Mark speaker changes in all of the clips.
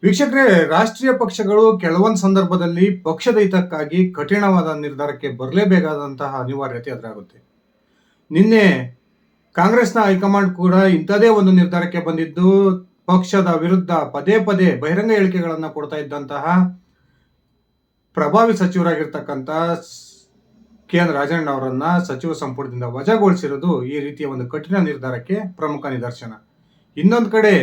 Speaker 1: ವೀಕ್ಷಕರೇ, ರಾಷ್ಟ್ರೀಯ ಪಕ್ಷಗಳು ಕೆಲವೊಂದು ಸಂದರ್ಭದಲ್ಲಿ ಪಕ್ಷದ ಹಿತಕ್ಕಾಗಿ ಕಠಿಣವಾದ ನಿರ್ಧಾರಕ್ಕೆ ಬರಲೇಬೇಕಾದಂತಹ ಅನಿವಾರ್ಯತೆ ಎದುರಾಗುತ್ತೆ. ನಿನ್ನೆ ಕಾಂಗ್ರೆಸ್ನ ಹೈಕಮಾಂಡ್ ಕೂಡ ಇಂಥದೇ ಒಂದು ನಿರ್ಧಾರಕ್ಕೆ ಬಂದಿದ್ದು, ಪಕ್ಷದ ವಿರುದ್ಧ ಪದೇ ಪದೇ ಬಹಿರಂಗ ಹೇಳಿಕೆಗಳನ್ನು ಕೊಡ್ತಾ ಇದ್ದಂತಹ ಪ್ರಭಾವಿ ಸಚಿವರಾಗಿರ್ತಕ್ಕಂಥ ಕೆ ಎನ್ ರಾಜಣ್ಣ ಅವರನ್ನ ಸಚಿವ ಸಂಪುಟದಿಂದ ವಜಾಗೊಳಿಸಿರುವುದು ಈ ರೀತಿಯ ಒಂದು ಕಠಿಣ ನಿರ್ಧಾರಕ್ಕೆ ಪ್ರಮುಖ ನಿದರ್ಶನ. ಇನ್ನೊಂದು ಕಡೆ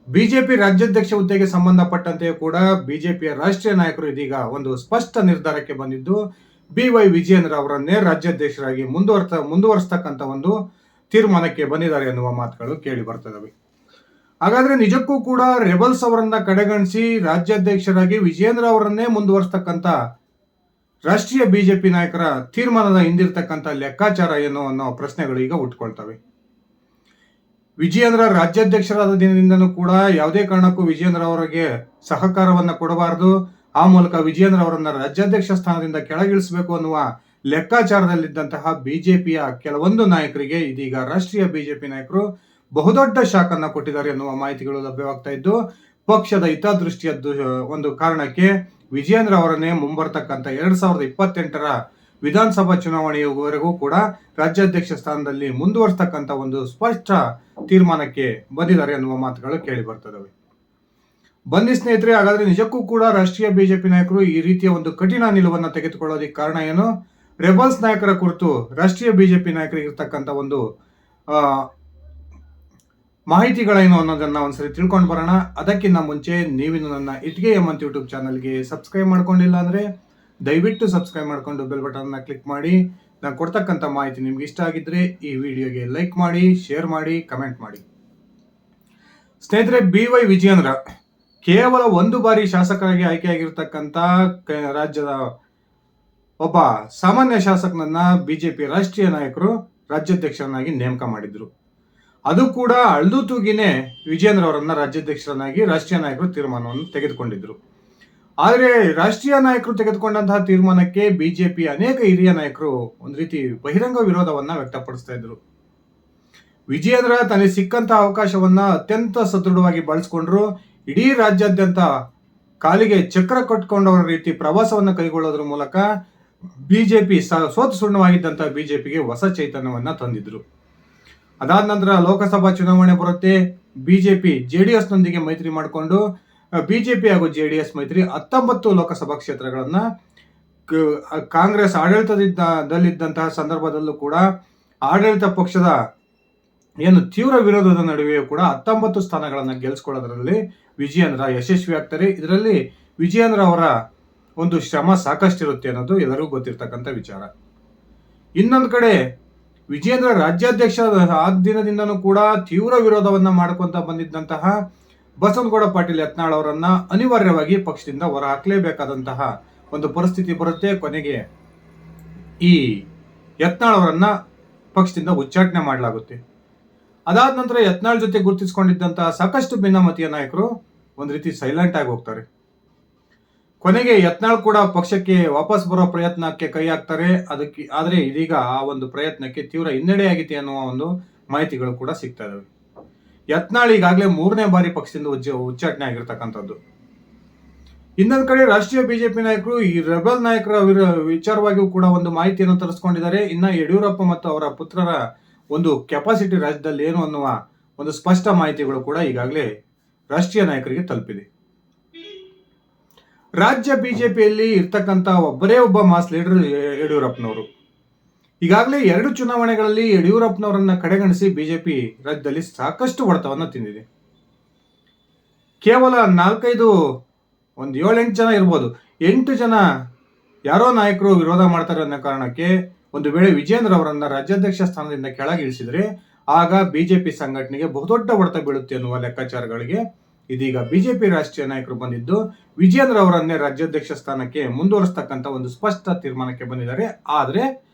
Speaker 1: ಬಿಜೆಪಿ ರಾಜ್ಯಾಧ್ಯಕ್ಷ ಹುದ್ದೆಗೆ ಸಂಬಂಧಪಟ್ಟಂತೆ ಕೂಡ ಬಿಜೆಪಿಯ ರಾಷ್ಟ್ರೀಯ ನಾಯಕರು ಇದೀಗ ಒಂದು ಸ್ಪಷ್ಟ ನಿರ್ಧಾರಕ್ಕೆ ಬಂದಿದ್ದು, BY ವಿಜಯೇಂದ್ರ ಅವರನ್ನೇ ರಾಜ್ಯಾಧ್ಯಕ್ಷರಾಗಿ ಮುಂದುವರಿಸತಕ್ಕಂಥ ಒಂದು ತೀರ್ಮಾನಕ್ಕೆ ಬಂದಿದ್ದಾರೆ ಎನ್ನುವ ಮಾತುಗಳು ಕೇಳಿ ಬರ್ತದವೆ. ಹಾಗಾದ್ರೆ ನಿಜಕ್ಕೂ ಕೂಡ ರೆಬಲ್ಸ್ ಅವರನ್ನ ಕಡೆಗಣಿಸಿ ರಾಜ್ಯಾಧ್ಯಕ್ಷರಾಗಿ ವಿಜಯೇಂದ್ರ ಅವರನ್ನೇ ಮುಂದುವರಿಸತಕ್ಕಂಥ ರಾಷ್ಟ್ರೀಯ ಬಿಜೆಪಿ ನಾಯಕರ ತೀರ್ಮಾನದ ಹಿಂದಿರ್ತಕ್ಕಂಥ ಲೆಕ್ಕಾಚಾರ ಏನು ಅನ್ನೋ ಪ್ರಶ್ನೆಗಳು ಈಗ ಹುಟ್ಕೊಳ್ತವೆ. ವಿಜಯೇಂದ್ರ ರಾಜ್ಯಾಧ್ಯಕ್ಷರಾದ ದಿನದಿಂದನೂ ಕೂಡ ಯಾವುದೇ ಕಾರಣಕ್ಕೂ ವಿಜಯೇಂದ್ರ ಅವರಿಗೆ ಸಹಕಾರವನ್ನ ಕೊಡಬಾರದು, ಆ ಮೂಲಕ ವಿಜಯೇಂದ್ರ ಅವರನ್ನ ರಾಜ್ಯಾಧ್ಯಕ್ಷ ಸ್ಥಾನದಿಂದ ಕೆಳಗಿಳಿಸಬೇಕು ಅನ್ನುವ ಲೆಕ್ಕಾಚಾರದಲ್ಲಿದ್ದಂತಹ ಬಿಜೆಪಿಯ ಕೆಲವೊಂದು ನಾಯಕರಿಗೆ ಇದೀಗ ರಾಷ್ಟ್ರೀಯ ಬಿಜೆಪಿ ನಾಯಕರು ಬಹುದೊಡ್ಡ ಶಾಕ್ ಅನ್ನ ಕೊಟ್ಟಿದ್ದಾರೆ ಎನ್ನುವ ಮಾಹಿತಿಗಳು ಲಭ್ಯವಾಗ್ತಾ ಇದ್ದು, ಪಕ್ಷದ ಹಿತದೃಷ್ಟಿಯ ಒಂದು ಕಾರಣಕ್ಕೆ ವಿಜಯೇಂದ್ರ ಅವರನ್ನೇ ಮುಂಬರ್ತಕ್ಕಂಥ 2028ರ ವಿಧಾನಸಭಾ ಚುನಾವಣೆಯವರೆಗೂ ಕೂಡ ರಾಜ್ಯಾಧ್ಯಕ್ಷ ಸ್ಥಾನದಲ್ಲಿ ಮುಂದುವರಿಸತಕ್ಕಂಥ ಒಂದು ಸ್ಪಷ್ಟ ತೀರ್ಮಾನಕ್ಕೆ ಬಂದಿದ್ದಾರೆ ಎನ್ನುವ ಮಾತುಗಳು ಕೇಳಿ ಬರ್ತದವೆ. ಬನ್ನಿ ಸ್ನೇಹಿತರೆ, ಹಾಗಾದ್ರೆ ನಿಜಕ್ಕೂ ಕೂಡ ರಾಷ್ಟ್ರೀಯ ಬಿಜೆಪಿ ನಾಯಕರು ಈ ರೀತಿಯ ಒಂದು ಕಠಿಣ ನಿಲುವನ್ನು ತೆಗೆದುಕೊಳ್ಳೋದಕ್ಕೆ ಕಾರಣ ಏನು, ರೆಬಲ್ಸ್ ನಾಯಕರ ಕುರಿತು ರಾಷ್ಟ್ರೀಯ ಬಿಜೆಪಿ ನಾಯಕರಿಗೆ ಇರ್ತಕ್ಕಂಥ ಒಂದು ಮಾಹಿತಿಗಳೇನು ಅನ್ನೋದನ್ನ ಒಂದ್ಸರಿ ತಿಳ್ಕೊಂಡು ಬರೋಣ. ಅದಕ್ಕಿಂತ ಮುಂಚೆ ನೀವಿನ್ನು ನನ್ನ ಇಟ್ಗೆ ಅಂತ ಯೂಟ್ಯೂಬ್ ಚಾನಲ್ಗೆ ಸಬ್ಸ್ಕ್ರೈಬ್ ಮಾಡ್ಕೊಂಡಿಲ್ಲ ಅಂದ್ರೆ ದಯವಿಟ್ಟು ಸಬ್ಸ್ಕ್ರೈಬ್ ಮಾಡ್ಕೊಂಡು ಬೆಲ್ ಬಟನ್ ಕ್ಲಿಕ್ ಮಾಡಿ. ನಾನು ಕೊಡ್ತಕ್ಕಂಥ ಮಾಹಿತಿ ನಿಮ್ಗೆ ಇಷ್ಟ ಆಗಿದ್ರೆ ಈ ವಿಡಿಯೋಗೆ ಲೈಕ್ ಮಾಡಿ, ಶೇರ್ ಮಾಡಿ, ಕಮೆಂಟ್ ಮಾಡಿ. ಸ್ನೇಹಿತರೆ, BY ವಿಜಯೇಂದ್ರ ಕೇವಲ ಒಂದು ಬಾರಿ ಶಾಸಕರಾಗಿ ಆಯ್ಕೆಯಾಗಿರ್ತಕ್ಕಂಥ ರಾಜ್ಯದ ಒಬ್ಬ ಸಾಮಾನ್ಯ ಶಾಸಕನನ್ನ ಬಿಜೆಪಿ ರಾಷ್ಟ್ರೀಯ ನಾಯಕರು ರಾಜ್ಯಾಧ್ಯಕ್ಷರನ್ನಾಗಿ ನೇಮಕ ಮಾಡಿದ್ರು. ಅದು ಕೂಡ ಅಳ್ದು ತೂಗಿನೇ ವಿಜಯೇಂದ್ರ ಅವರನ್ನ ರಾಜ್ಯಾಧ್ಯಕ್ಷರನ್ನಾಗಿ ರಾಷ್ಟ್ರೀಯ ನಾಯಕರು ತೀರ್ಮಾನವನ್ನು ತೆಗೆದುಕೊಂಡಿದ್ರು. ಆದರೆ ರಾಷ್ಟ್ರೀಯ ನಾಯಕರು ತೆಗೆದುಕೊಂಡಂತಹ ತೀರ್ಮಾನಕ್ಕೆ ಬಿಜೆಪಿ ಅನೇಕ ಹಿರಿಯ ನಾಯಕರು ಒಂದು ರೀತಿ ಬಹಿರಂಗ ವಿರೋಧವನ್ನ ವ್ಯಕ್ತಪಡಿಸ್ತಾ ಇದ್ರು. ವಿಜಯೇಂದ್ರ ತನಗೆ ಸಿಕ್ಕಂತಹ ಅವಕಾಶವನ್ನ ಅತ್ಯಂತ ಸದೃಢವಾಗಿ ಬಳಸಿಕೊಂಡ್ರು. ಇಡೀ ರಾಜ್ಯಾದ್ಯಂತ ಕಾಲಿಗೆ ಚಕ್ರ ಕಟ್ಕೊಂಡವರ ರೀತಿ ಪ್ರವಾಸವನ್ನ ಕೈಗೊಳ್ಳೋದ್ರ ಮೂಲಕ ಬಿಜೆಪಿ ಸೋತು ಸುಣ್ಣವಾಗಿದ್ದಂತಹ ಬಿಜೆಪಿಗೆ ಹೊಸ ಚೈತನ್ಯವನ್ನ ತಂದಿದ್ರು. ಅದಾದ ನಂತರ ಲೋಕಸಭಾ ಚುನಾವಣೆ ಬರುತ್ತೆ. ಬಿಜೆಪಿ JDS ನೊಂದಿಗೆ ಮೈತ್ರಿ ಮಾಡಿಕೊಂಡು ಬಿಜೆಪಿ ಹಾಗೂ JDS ಮೈತ್ರಿ 19 ಲೋಕಸಭಾ ಕ್ಷೇತ್ರಗಳನ್ನ ಕಾಂಗ್ರೆಸ್ ಆಡಳಿತದಲ್ಲಿದ್ದಂತಹ ಸಂದರ್ಭದಲ್ಲೂ ಕೂಡ ಆಡಳಿತ ಪಕ್ಷದ ಏನು ತೀವ್ರ ವಿರೋಧದ ನಡುವೆಯೂ ಕೂಡ 19 ಸ್ಥಾನಗಳನ್ನ ಗೆಲ್ಸ್ಕೊಳ್ಳೋದ್ರಲ್ಲಿ ವಿಜಯೇಂದ್ರ ಯಶಸ್ವಿ ಆಗ್ತಾರೆ. ಇದರಲ್ಲಿ ವಿಜಯೇಂದ್ರ ಅವರ ಒಂದು ಶ್ರಮ ಸಾಕಷ್ಟಿರುತ್ತೆ ಅನ್ನೋದು ಎಲ್ಲರಿಗೂ ಗೊತ್ತಿರ್ತಕ್ಕಂಥ ವಿಚಾರ. ಇನ್ನೊಂದು ಕಡೆ ವಿಜಯೇಂದ್ರ ರಾಜ್ಯಾಧ್ಯಕ್ಷ ಆದ ದಿನದಿಂದನೂ ಕೂಡ ತೀವ್ರ ವಿರೋಧವನ್ನ ಮಾಡ್ಕೊಂತ ಬಂದಿದ್ದಂತಹ ಬಸವನಗೌಡ ಪಾಟೀಲ್ ಯತ್ನಾಳ್ ಅವರನ್ನ ಅನಿವಾರ್ಯವಾಗಿ ಪಕ್ಷದಿಂದ ಹೊರ ಹಾಕಲೇಬೇಕಾದಂತಹ ಒಂದು ಪರಿಸ್ಥಿತಿ ಬರುತ್ತೆ. ಕೊನೆಗೆ ಈ ಯತ್ನಾಳ್ ಅವರನ್ನ ಪಕ್ಷದಿಂದ ಉಚ್ಚಾಟನೆ ಮಾಡಲಾಗುತ್ತೆ. ಅದಾದ ನಂತರ ಯತ್ನಾಳ್ ಜೊತೆ ಗುರುತಿಸಿಕೊಂಡಿದ್ದಂತಹ ಸಾಕಷ್ಟು ಭಿನ್ನಮತೀಯ ನಾಯಕರು ಒಂದು ರೀತಿ ಸೈಲೆಂಟ್ ಆಗಿ ಹೋಗ್ತಾರೆ. ಕೊನೆಗೆ ಯತ್ನಾಳ್ ಕೂಡ ಪಕ್ಷಕ್ಕೆ ವಾಪಸ್ ಬರೋ ಪ್ರಯತ್ನಕ್ಕೆ ಕೈ ಹಾಕ್ತಾರೆ. ಆದ್ರೆ ಇದೀಗ ಆ ಒಂದು ಪ್ರಯತ್ನಕ್ಕೆ ತೀವ್ರ ಹಿನ್ನಡೆಯಾಗಿದೆ ಅನ್ನುವ ಒಂದು ಮಾಹಿತಿಗಳು ಕೂಡ ಸಿಗ್ತಾ ಇದಾವೆ. ಯತ್ನಾಳ್ ಈಗಾಗಲೇ 3ನೇ ಬಾರಿ ಪಕ್ಷದಿಂದ ಉಚ್ಚಾಟನೆ ಆಗಿರ್ತಕ್ಕಂಥದ್ದು. ಇನ್ನೊಂದು ಕಡೆ ರಾಷ್ಟ್ರೀಯ ಬಿಜೆಪಿ ನಾಯಕರು ಈ ರೆಬಲ್ ನಾಯಕರ ವಿಚಾರವಾಗಿಯೂ ಕೂಡ ಒಂದು ಮಾಹಿತಿಯನ್ನು ತರಿಸ್ಕೊಂಡಿದ್ದಾರೆ. ಇನ್ನ ಯಡಿಯೂರಪ್ಪ ಮತ್ತು ಅವರ ಪುತ್ರರ ಒಂದು ಕೆಪಾಸಿಟಿ ರಾಜ್ಯದಲ್ಲಿ ಏನು ಅನ್ನುವ ಒಂದು ಸ್ಪಷ್ಟ ಮಾಹಿತಿಗಳು ಕೂಡ ಈಗಾಗಲೇ ರಾಷ್ಟ್ರೀಯ ನಾಯಕರಿಗೆ ತಲುಪಿದೆ. ರಾಜ್ಯ ಬಿಜೆಪಿಯಲ್ಲಿ ಇರ್ತಕ್ಕಂಥ ಒಬ್ಬರೇ ಒಬ್ಬ ಮಾಸ್ ಲೀಡರ್ ಯಡಿಯೂರಪ್ಪನವರು. ಈಗಾಗಲೇ 2 ಚುನಾವಣೆಗಳಲ್ಲಿ ಯಡಿಯೂರಪ್ಪನವರನ್ನ ಕಡೆಗಣಿಸಿ ಬಿಜೆಪಿ ರಾಜ್ಯದಲ್ಲಿ ಸಾಕಷ್ಟು ಹೊಡೆತವನ್ನ ತಿಂದಿದೆ. ಕೇವಲ 7-8 ಜನ ಇರ್ಬೋದು, 8 ಜನ ಯಾರೋ ನಾಯಕರು ವಿರೋಧ ಮಾಡ್ತಾರೆ ಅನ್ನೋ ಕಾರಣಕ್ಕೆ ಒಂದು ವೇಳೆ ವಿಜಯೇಂದ್ರ ಅವರನ್ನ ರಾಜ್ಯಾಧ್ಯಕ್ಷ ಸ್ಥಾನದಿಂದ ಕೆಳಗಿಳಿಸಿದ್ರೆ ಆಗ ಬಿಜೆಪಿ ಸಂಘಟನೆಗೆ ಬಹುದೊಡ್ಡ ಹೊಡೆತ ಬೀಳುತ್ತೆ ಅನ್ನುವ ಲೆಕ್ಕಾಚಾರಗಳಿಗೆ ಇದೀಗ ಬಿಜೆಪಿ ರಾಷ್ಟ್ರೀಯ ನಾಯಕರು ಬಂದಿದ್ದು ವಿಜಯೇಂದ್ರ ಅವರನ್ನೇ ರಾಜ್ಯಾಧ್ಯಕ್ಷ ಸ್ಥಾನಕ್ಕೆ ಮುಂದುವರಿಸತಕ್ಕಂಥ ಒಂದು ಸ್ಪಷ್ಟ ತೀರ್ಮಾನಕ್ಕೆ ಬಂದಿದ್ದಾರೆ. ಆದರೆ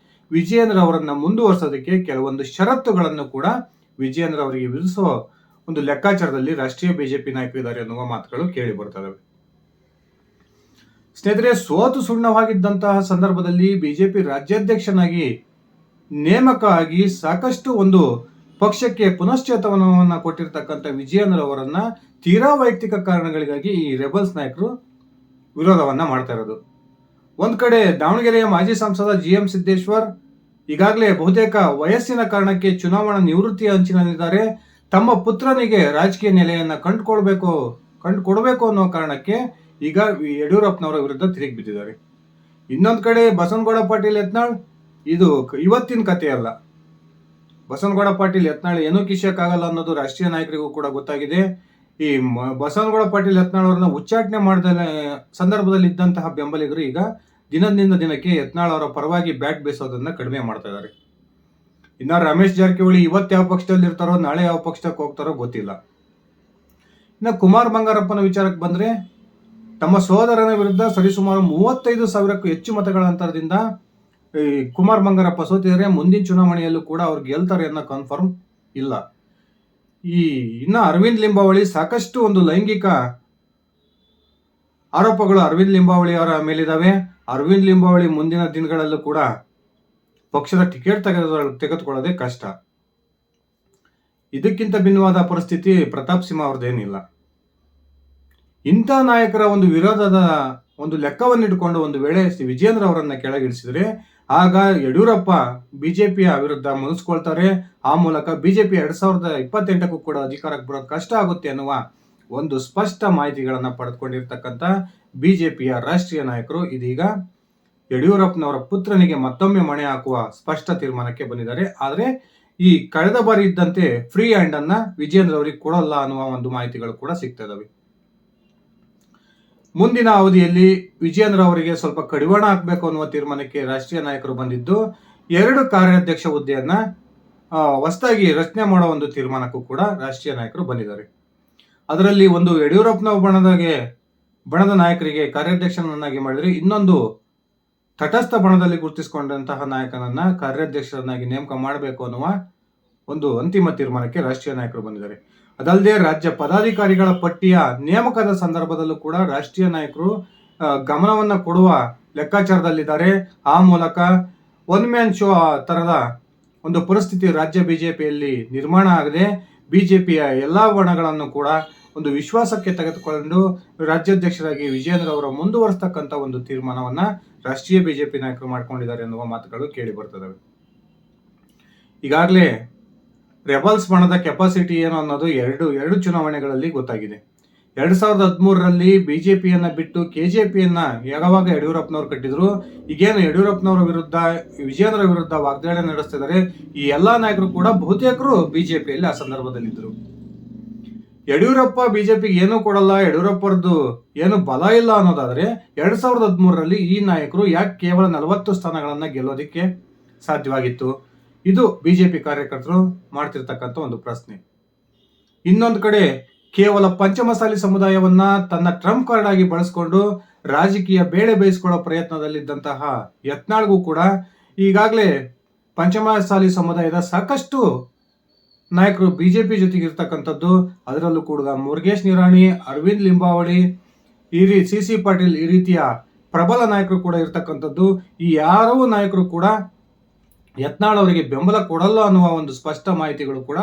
Speaker 1: ವಿಜಯೇಂದ್ರ ಅವರನ್ನ ಮುಂದುವರಿಸೋದಕ್ಕೆ ಕೆಲವೊಂದು ಷರತ್ತುಗಳನ್ನು ಕೂಡ ವಿಜಯೇಂದ್ರ ಅವರಿಗೆ ವಿಧಿಸುವ ಒಂದು ಲೆಕ್ಕಾಚಾರದಲ್ಲಿ ರಾಷ್ಟ್ರೀಯ ಬಿಜೆಪಿ ನಾಯಕರು ಇದ್ದಾರೆ ಎನ್ನುವ ಮಾತುಗಳು ಕೇಳಿ ಬರ್ತವೆ. ಸ್ನೇಹಿತರೆ, ಸೋತು ಸುಣ್ಣವಾಗಿದ್ದಂತಹ ಸಂದರ್ಭದಲ್ಲಿ ಬಿಜೆಪಿ ರಾಜ್ಯಾಧ್ಯಕ್ಷನಾಗಿ ನೇಮಕ ಆಗಿ ಸಾಕಷ್ಟು ಒಂದು ಪಕ್ಷಕ್ಕೆ ಪುನಶ್ಚೇತನವನ್ನು ಕೊಟ್ಟಿರ್ತಕ್ಕಂಥ ವಿಜಯೇಂದ್ರ ಅವರನ್ನ ತೀರಾ ವೈಯಕ್ತಿಕ ಕಾರಣಗಳಿಗಾಗಿ ಈ ರೆಬಲ್ಸ್ ನಾಯಕರು ವಿರೋಧವನ್ನ ಮಾಡ್ತಾ ಇರೋದು. ಒಂದ್ ಕಡೆ ದಾವಣಗೆರೆಯ ಮಾಜಿ ಸಂಸದ GM ಸಿದ್ದೇಶ್ವರ್ ಈಗಾಗಲೇ ಬಹುತೇಕ ವಯಸ್ಸಿನ ಕಾರಣಕ್ಕೆ ಚುನಾವಣಾ ನಿವೃತ್ತಿಯ ಅಂಚಿನಲ್ಲಿದ್ದಾರೆ. ತಮ್ಮ ಪುತ್ರನಿಗೆ ರಾಜಕೀಯ ನೆಲೆಯನ್ನ ಕಂಡುಕೊಡಬೇಕು ಅನ್ನೋ ಕಾರಣಕ್ಕೆ ಈಗ ಯಡಿಯೂರಪ್ಪನವರ ವಿರುದ್ಧ ತಿರುಗಿ ಬಿದ್ದಿದ್ದಾರೆ. ಇನ್ನೊಂದು ಕಡೆ ಬಸನಗೌಡ ಪಾಟೀಲ್ ಯತ್ನಾಳ್, ಇದು ಇವತ್ತಿನ ಕಥೆ ಅಲ್ಲ. ಬಸನಗೌಡ ಪಾಟೀಲ್ ಯತ್ನಾಳ್ ಏನೂ ಕಿಶಕ್ಕಾಗಲ್ಲ ಅನ್ನೋದು ರಾಷ್ಟ್ರೀಯ ನಾಯಕರಿಗೂ ಕೂಡ ಗೊತ್ತಾಗಿದೆ. ಈ ಬಸನಗೌಡ ಪಾಟೀಲ್ ಯತ್ನಾಳ್ ಅವರನ್ನ ಉಚ್ಚಾಟನೆ ಮಾಡಿದ ಸಂದರ್ಭದಲ್ಲಿ ಇದ್ದಂತಹ ಬೆಂಬಲಿಗರು ಈಗ ದಿನದಿಂದ ದಿನಕ್ಕೆ ಯತ್ನಾಳ್ ಅವರ ಪರವಾಗಿ ಬ್ಯಾಟ್ ಬೀಸೋದನ್ನ ಕಡಿಮೆ ಮಾಡ್ತಾ ಇದ್ದಾರೆ. ಇನ್ನ ರಮೇಶ್ ಜಾರಕಿಹೊಳಿ ಇವತ್ತು ಯಾವ ಪಕ್ಷದಲ್ಲಿ ಇರ್ತಾರೋ, ನಾಳೆ ಯಾವ ಪಕ್ಷಕ್ಕೆ ಹೋಗ್ತಾರೋ ಗೊತ್ತಿಲ್ಲ. ಇನ್ನು ಕುಮಾರ್ ಬಂಗಾರಪ್ಪನ ವಿಚಾರಕ್ಕೆ ಬಂದ್ರೆ, ತಮ್ಮ ಸೋದರನ ವಿರುದ್ಧ ಸರಿಸುಮಾರು 35,000ಕ್ಕೂ ಹೆಚ್ಚು ಮತಗಳ ಅಂತರದಿಂದ ಈ ಕುಮಾರ್ ಬಂಗಾರಪ್ಪ ಸೋತಿದ್ದಾರೆ. ಮುಂದಿನ ಚುನಾವಣೆಯಲ್ಲೂ ಕೂಡ ಅವ್ರು ಗೆಲ್ತಾರೆ ಅನ್ನೋ ಕನ್ಫರ್ಮ್ ಇಲ್ಲ. ಇನ್ನ ಅರವಿಂದ್ ಲಿಂಬಾವಳಿ ಸಾಕಷ್ಟು ಒಂದು ಲೈಂಗಿಕ ಆರೋಪಗಳು ಅರವಿಂದ್ ಲಿಂಬಾವಳಿ ಅವರ ಮೇಲಿದ್ದಾವೆ. ಅರವಿಂದ್ ಲಿಂಬಾವಳಿ ಮುಂದಿನ ದಿನಗಳಲ್ಲೂ ಕೂಡ ಪಕ್ಷದ ಟಿಕೆಟ್ ತೆಗೆದುಕೊಳ್ಳೋದೇ ಕಷ್ಟ. ಇದಕ್ಕಿಂತ ಭಿನ್ನವಾದ ಪರಿಸ್ಥಿತಿ ಪ್ರತಾಪ್ ಸಿಂಹ ಅವ್ರದ್ದೇನಿಲ್ಲ. ಇಂಥ ನಾಯಕರ ಒಂದು ವಿರೋಧದ ಒಂದು ಲೆಕ್ಕವನ್ನಿಟ್ಟುಕೊಂಡು ಒಂದು ವೇಳೆ ವಿಜಯೇಂದ್ರ ಅವರನ್ನ ಕೆಳಗಿಳಿಸಿದ್ರೆ ಆಗ ಯಡಿಯೂರಪ್ಪ ಬಿಜೆಪಿಯ ವಿರುದ್ಧ ಮುನಿಸ್ಕೊಳ್ತಾರೆ. ಆ ಮೂಲಕ ಬಿಜೆಪಿ 2028ಕ್ಕೂ ಕೂಡ ಅಧಿಕಾರಕ್ಕೆ ಬರೋದು ಕಷ್ಟ ಆಗುತ್ತೆ ಅನ್ನುವ ಒಂದು ಸ್ಪಷ್ಟ ಮಾಹಿತಿಗಳನ್ನ ಪಡೆದುಕೊಂಡಿರ್ತಕ್ಕಂಥ ಬಿಜೆಪಿಯ ರಾಷ್ಟ್ರೀಯ ನಾಯಕರು ಇದೀಗ ಯಡಿಯೂರಪ್ಪನವರ ಪುತ್ರನಿಗೆ ಮತ್ತೊಮ್ಮೆ ಮಣೆ ಹಾಕುವ ಸ್ಪಷ್ಟ ತೀರ್ಮಾನಕ್ಕೆ ಬಂದಿದ್ದಾರೆ. ಆದರೆ ಈ ಕಳೆದ ಬಾರಿ ಇದ್ದಂತೆ ಫ್ರೀ ಹ್ಯಾಂಡ್ ಅನ್ನ ವಿಜಯೇಂದ್ರ ಅವರಿಗೆ ಕೊಡಲ್ಲ ಅನ್ನುವ ಒಂದು ಮಾಹಿತಿಗಳು ಕೂಡ ಸಿಗ್ತಾ ಇದಾವೆ. ಮುಂದಿನ ಅವಧಿಯಲ್ಲಿ ವಿಜಯೇಂದ್ರ ಅವರಿಗೆ ಸ್ವಲ್ಪ ಕಡಿವಾಣ ಹಾಕಬೇಕು ಅನ್ನುವ ತೀರ್ಮಾನಕ್ಕೆ ರಾಷ್ಟ್ರೀಯ ನಾಯಕರು ಬಂದಿದ್ದು 2 ಕಾರ್ಯಾಧ್ಯಕ್ಷ ಹುದ್ದೆಯನ್ನ ಹೊಸದಾಗಿ ರಚನೆ ಮಾಡೋ ಒಂದು ತೀರ್ಮಾನಕ್ಕೂ ಕೂಡ ರಾಷ್ಟ್ರೀಯ ನಾಯಕರು ಬಂದಿದ್ದಾರೆ. ಅದರಲ್ಲಿ ಒಂದು ಯಡಿಯೂರಪ್ಪನ ಬಣದ ನಾಯಕರಿಗೆ ಕಾರ್ಯಾಧ್ಯಕ್ಷನನ್ನಾಗಿ ಮಾಡಿದರೆ, ಇನ್ನೊಂದು ತಟಸ್ಥ ಬಣದಲ್ಲಿ ಗುರುತಿಸಿಕೊಂಡಂತಹ ನಾಯಕನನ್ನ ಕಾರ್ಯಾಧ್ಯಕ್ಷರನ್ನಾಗಿ ನೇಮಕ ಮಾಡಬೇಕು ಅನ್ನುವ ಒಂದು ಅಂತಿಮ ತೀರ್ಮಾನಕ್ಕೆ ರಾಷ್ಟ್ರೀಯ ನಾಯಕರು ಬಂದಿದ್ದಾರೆ. ಅದಲ್ಲದೆ ರಾಜ್ಯ ಪದಾಧಿಕಾರಿಗಳ ಪಟ್ಟಿಯ ನೇಮಕದ ಸಂದರ್ಭದಲ್ಲೂ ಕೂಡ ರಾಷ್ಟ್ರೀಯ ನಾಯಕರು ಗಮನವನ್ನ ಕೊಡುವ ಲೆಕ್ಕಾಚಾರದಲ್ಲಿದ್ದಾರೆ. ಆ ಮೂಲಕ ಒನ್ ಮ್ಯಾನ್ ಶೋ ತರದ ಒಂದು ಪರಿಸ್ಥಿತಿ ರಾಜ್ಯ ಬಿಜೆಪಿಯಲ್ಲಿ ನಿರ್ಮಾಣ ಆಗದೆ ಬಿಜೆಪಿಯ ಎಲ್ಲಾ ಬಣಗಳನ್ನು ಕೂಡ ಒಂದು ವಿಶ್ವಾಸಕ್ಕೆ ತೆಗೆದುಕೊಂಡು ರಾಜ್ಯಾಧ್ಯಕ್ಷರಾಗಿ ವಿಜಯೇಂದ್ರ ಅವರ ಮುಂದುವರಿಸತಕ್ಕಂಥ ಒಂದು ತೀರ್ಮಾನವನ್ನ ರಾಷ್ಟ್ರೀಯ ಬಿಜೆಪಿ ನಾಯಕರು ಮಾಡ್ಕೊಂಡಿದ್ದಾರೆ ಎನ್ನುವ ಮಾತುಗಳು ಕೇಳಿ ಬರ್ತದವೆ. ಈಗಾಗಲೇ ರೆಬಲ್ಸ್ ಬಣದ ಕೆಪಾಸಿಟಿ ಏನು ಅನ್ನೋದು ಎರಡು ಚುನಾವಣೆಗಳಲ್ಲಿ ಗೊತ್ತಾಗಿದೆ. 2013ರಲ್ಲಿ ಬಿಜೆಪಿಯನ್ನ ಬಿಟ್ಟು ಕೆಜೆಪಿಯನ್ನ ಯಾವಾಗ ಯಡಿಯೂರಪ್ಪನವರು ಕಟ್ಟಿದ್ರು, ಈಗೇನು ಯಡಿಯೂರಪ್ಪನವರ ವಿರುದ್ಧ ವಿಜಯೇಂದ್ರ ವಿರುದ್ಧ ವಾಗ್ದಾಳಿ ನಡೆಸ್ತಿದ್ದಾರೆ. ಈ ಎಲ್ಲಾ ನಾಯಕರು ಕೂಡ ಬಹುತೇಕರು ಬಿಜೆಪಿಯಲ್ಲಿ ಆ ಸಂದರ್ಭದಲ್ಲಿದ್ದರು. ಯಡಿಯೂರಪ್ಪ ಬಿಜೆಪಿಗೆ ಏನೂ ಕೊಡಲ್ಲ, ಯಡಿಯೂರಪ್ಪರದ್ದು ಏನು ಬಲ ಇಲ್ಲ ಅನ್ನೋದಾದ್ರೆ 2013ರಲ್ಲಿ ಈ ನಾಯಕರು ಯಾಕೆ ಕೇವಲ 40 ಸ್ಥಾನಗಳನ್ನ ಗೆಲ್ಲೋದಿಕ್ಕೆ ಸಾಧ್ಯವಾಗಿತ್ತು? ಇದು ಬಿಜೆಪಿ ಕಾರ್ಯಕರ್ತರು ಮಾಡ್ತಿರ್ತಕ್ಕಂಥ ಒಂದು ಪ್ರಶ್ನೆ. ಇನ್ನೊಂದು ಕಡೆ ಕೇವಲ ಪಂಚಮಸಾಲಿ ಸಮುದಾಯವನ್ನ ತನ್ನ ಟ್ರಂಪ್ ಕಾರ್ಡ್ ಆಗಿ ಬಳಸಿಕೊಂಡು ರಾಜಕೀಯ ಬೇಳೆ ಬೇಯಿಸಿಕೊಳ್ಳೋ ಪ್ರಯತ್ನದಲ್ಲಿದ್ದಂತಹ ಯತ್ನಾಳ್ಗೂ ಕೂಡ ಈಗಾಗಲೇ ಪಂಚಮಸಾಲಿ ಸಮುದಾಯದ ಸಾಕಷ್ಟು ನಾಯಕರು ಬಿಜೆಪಿ ಜೊತೆಗೆ ಇರ್ತಕ್ಕಂಥದ್ದು. ಅದರಲ್ಲೂ ಕೂಡ ಮುರುಗೇಶ್ ನಿರಾಣಿ, ಅರವಿಂದ್ ಲಿಂಬಾವಳಿ, CC ಪಾಟೀಲ್ ಈ ರೀತಿಯ ಪ್ರಬಲ ನಾಯಕರು ಕೂಡ ಇರ್ತಕ್ಕಂಥದ್ದು. ಈ ಯಾರೂ ನಾಯಕರು ಕೂಡ ಯತ್ನಾಳ್ ಅವರಿಗೆ ಬೆಂಬಲ ಕೊಡಲ್ಲ ಅನ್ನುವ ಒಂದು ಸ್ಪಷ್ಟ ಮಾಹಿತಿಗಳು ಕೂಡ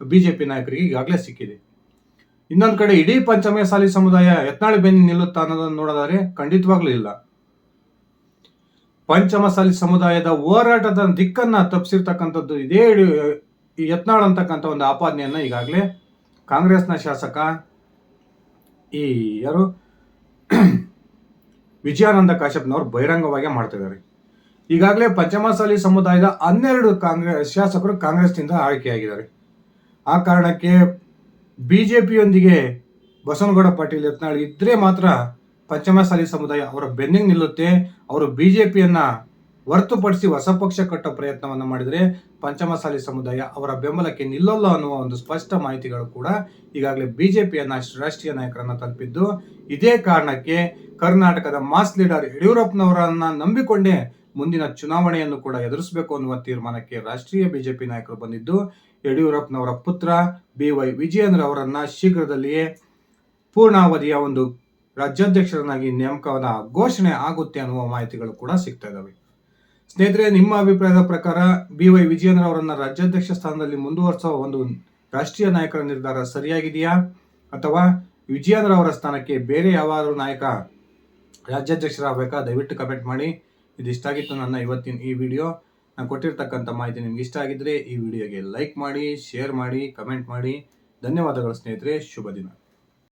Speaker 1: ಬಿಜೆಪಿ ನಾಯಕರಿಗೆ ಈಗಾಗಲೇ ಸಿಕ್ಕಿದೆ. ಇನ್ನೊಂದು ಕಡೆ ಇಡೀ ಪಂಚಮಸಾಲಿ ಸಮುದಾಯ ಯತ್ನಾಳ್ ಬೆನ್ನು ನಿಲ್ಲುತ್ತಾ ಅನ್ನೋದನ್ನು ನೋಡೋದಾದ್ರೆ ಖಂಡಿತವಾಗ್ಲೂ ಇಲ್ಲ. ಪಂಚಮಸಾಲಿ ಸಮುದಾಯದ ಹೋರಾಟದ ದಿಕ್ಕನ್ನ ತಪ್ಪಿಸಿರ್ತಕ್ಕಂಥದ್ದು ಇದೇ ಯತ್ನಾಳ್ ಅಂತಕ್ಕಂಥ ಒಂದು ಆಪಾದನೆಯನ್ನ ಈಗಾಗಲೇ ಕಾಂಗ್ರೆಸ್ನ ಶಾಸಕ ಯಾರು ವಿಜಯಾನಂದ ಕಾಶ್ಯಪ್ನವರು ಬಹಿರಂಗವಾಗಿ ಮಾಡ್ತಾ ಇದ್ದಾರೆ. ಈಗಾಗಲೇ ಪಂಚಮಸಾಲಿ ಸಮುದಾಯದ 12 ಶಾಸಕರು ಕಾಂಗ್ರೆಸ್ನಿಂದ ಆಯ್ಕೆಯಾಗಿದ್ದಾರೆ. ಆ ಕಾರಣಕ್ಕೆ ಬಿಜೆಪಿಯೊಂದಿಗೆ ಬಸನಗೌಡ ಪಾಟೀಲ್ ಯತ್ನಾಳ್ ಇದ್ರೆ ಮಾತ್ರ ಪಂಚಮಸಾಲಿ ಸಮುದಾಯ ಅವರ ಬೆನ್ನಿಗೆ ನಿಲ್ಲುತ್ತೆ. ಅವರು ಬಿಜೆಪಿಯನ್ನ ಹೊರತುಪಡಿಸಿ ಹೊಸ ಪಕ್ಷ ಕಟ್ಟೋ ಪ್ರಯತ್ನವನ್ನು ಮಾಡಿದರೆ ಪಂಚಮಸಾಲಿ ಸಮುದಾಯ ಅವರ ಬೆಂಬಲಕ್ಕೆ ನಿಲ್ಲಲ್ಲ ಅನ್ನುವ ಒಂದು ಸ್ಪಷ್ಟ ಮಾಹಿತಿಗಳು ಕೂಡ ಈಗಾಗಲೇ ಬಿಜೆಪಿಯನ್ನ ರಾಷ್ಟ್ರೀಯ ನಾಯಕರನ್ನ ತಲುಪಿದ್ದು. ಇದೇ ಕಾರಣಕ್ಕೆ ಕರ್ನಾಟಕದ ಮಾಸ್ ಲೀಡರ್ ಯಡಿಯೂರಪ್ಪನವರನ್ನ ನಂಬಿಕೊಂಡೇ ಮುಂದಿನ ಚುನಾವಣೆಯನ್ನು ಕೂಡ ಎದುರಿಸಬೇಕು ಅನ್ನುವ ತೀರ್ಮಾನಕ್ಕೆ ರಾಷ್ಟ್ರೀಯ ಬಿಜೆಪಿ ನಾಯಕರು ಬಂದಿದ್ದು, ಯಡಿಯೂರಪ್ಪನವರ ಪುತ್ರ BY ವಿಜಯೇಂದ್ರ ಅವರನ್ನ ಶೀಘ್ರದಲ್ಲಿಯೇ ಪೂರ್ಣಾವಧಿಯ ಒಂದು ರಾಜ್ಯಾಧ್ಯಕ್ಷರನ್ನಾಗಿ ನೇಮಕದ ಘೋಷಣೆ ಆಗುತ್ತೆ ಅನ್ನುವ ಮಾಹಿತಿಗಳು ಕೂಡ ಸಿಗ್ತಾ ಇದಾವೆ. ಸ್ನೇಹಿತರೆ, ನಿಮ್ಮ ಅಭಿಪ್ರಾಯದ ಪ್ರಕಾರ BY ವಿಜಯೇಂದ್ರ ಅವರನ್ನ ರಾಜ್ಯಾಧ್ಯಕ್ಷ ಸ್ಥಾನದಲ್ಲಿ ಮುಂದುವರಿಸುವ ಒಂದು ರಾಷ್ಟ್ರೀಯ ನಾಯಕರ ನಿರ್ಧಾರ ಸರಿಯಾಗಿದೆಯಾ, ಅಥವಾ ವಿಜಯೇಂದ್ರ ಅವರ ಸ್ಥಾನಕ್ಕೆ ಬೇರೆ ಯಾವಾದರೂ ನಾಯಕ ರಾಜ್ಯಾಧ್ಯಕ್ಷರಾಗಬೇಕಾ? ದಯವಿಟ್ಟು ಕಮೆಂಟ್ ಮಾಡಿ. ಇದಿಷ್ಟ ಆಗಿತ್ತು ನನ್ನ ಇವತ್ತಿನ ಈ ವಿಡಿಯೋ. ನಾನು ಕೊಟ್ಟಿರ್ತಕ್ಕಂಥ ಮಾಹಿತಿ ನಿಮ್ಗೆ ಇಷ್ಟ ಆಗಿದ್ರೆ ಈ ವಿಡಿಯೋಗೆ ಲೈಕ್ ಮಾಡಿ, ಶೇರ್ ಮಾಡಿ, ಕಮೆಂಟ್ ಮಾಡಿ. ಧನ್ಯವಾದಗಳು ಸ್ನೇಹಿತರೆ. ಶುಭ ದಿನ.